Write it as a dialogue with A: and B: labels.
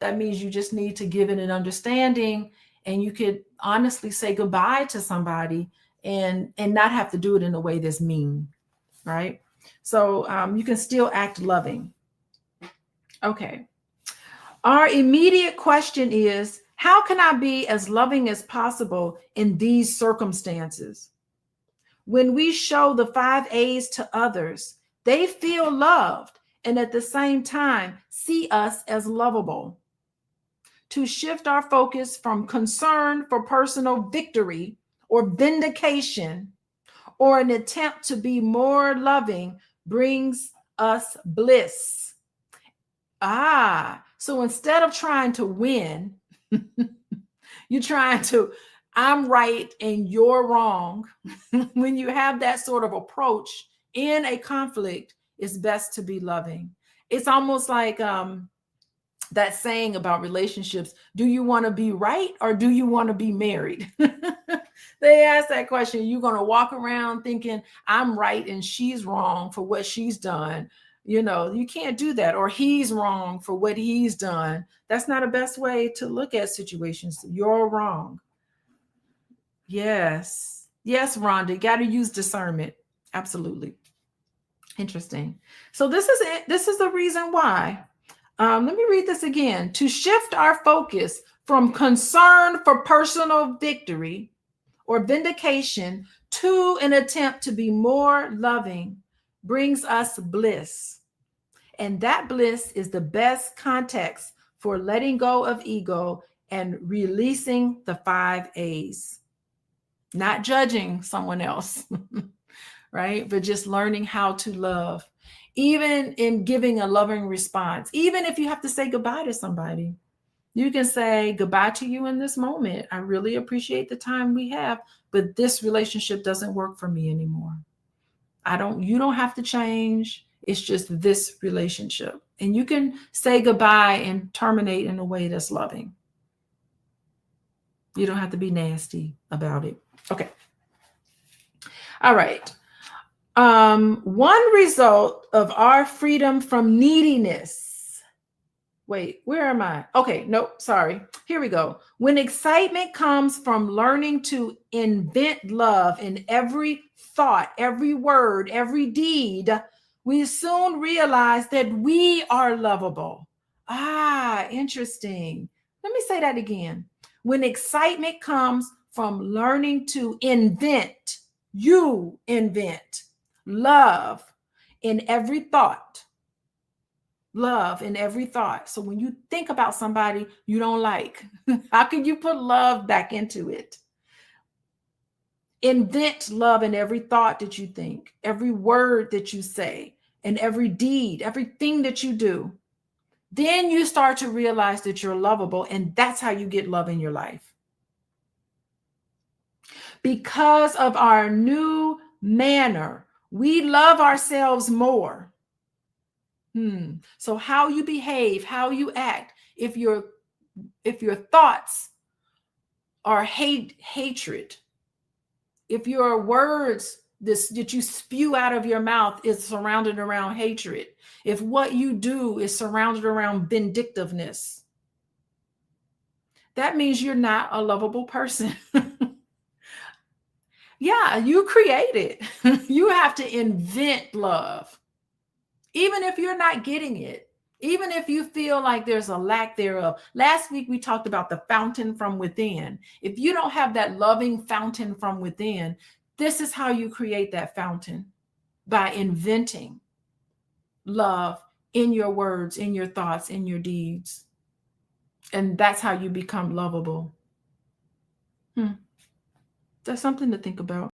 A: That means you just need to give it an understanding, and you could honestly say goodbye to somebody and not have to do it in a way that's mean, right? So you can still act loving. Okay. Our immediate question is, how can I be as loving as possible in these circumstances? When we show the 5 A's to others, they feel loved and at the same time see us as lovable. To shift our focus from concern for personal victory or vindication or an attempt to be more loving brings us bliss. So instead of trying to win, you're trying to, I'm right and you're wrong. When you have that sort of approach in a conflict, it's best to be loving. It's almost like that saying about relationships, do you want to be right or do you want to be married? They ask that question. You're going to walk around thinking I'm right and she's wrong for what she's done. You can't do that. Or he's wrong for what he's done. That's not a best way to look at situations. You're wrong. Yes, Rhonda, got to use discernment. Absolutely. Interesting. So this is it. This is the reason why. Let me read this again. To shift our focus from concern for personal victory or vindication to an attempt to be more loving brings us bliss. And that bliss is the best context for letting go of ego and releasing the 5 A's. Not judging someone else, right? But just learning how to love. Even in giving a loving response, even if you have to say goodbye to somebody, you can say goodbye to you in this moment. I really appreciate the time we have, but this relationship doesn't work for me anymore. You don't have to change. It's just this relationship. And you can say goodbye and terminate in a way that's loving. You don't have to be nasty about it. Okay. All right. One result of our freedom from neediness. Wait, where am I? Okay, nope, sorry. Here we go. When excitement comes from learning to invent love in every thought, every word, every deed, we soon realize that we are lovable. Interesting. Let me say that again. When excitement comes from learning to invent, you invent love in every thought. Love in every thought. So when you think about somebody you don't like, how can you put love back into it? Invent love in every thought that you think, every word that you say, and every deed, everything that you do. Then you start to realize that you're lovable, and that's how you get love in your life. Because of our new manner, we love ourselves more. So how you behave, how you act, if your thoughts are hatred, if your words that you spew out of your mouth is surrounded around hatred, if what you do is surrounded around vindictiveness, that means you're not a lovable person. Yeah, you create it. You have to invent love. Even if you're not getting it, even if you feel like there's a lack thereof. Last week, we talked about the fountain from within. If you don't have that loving fountain from within, this is how you create that fountain, by inventing love in your words, in your thoughts, in your deeds. And that's how you become lovable. That's something to think about.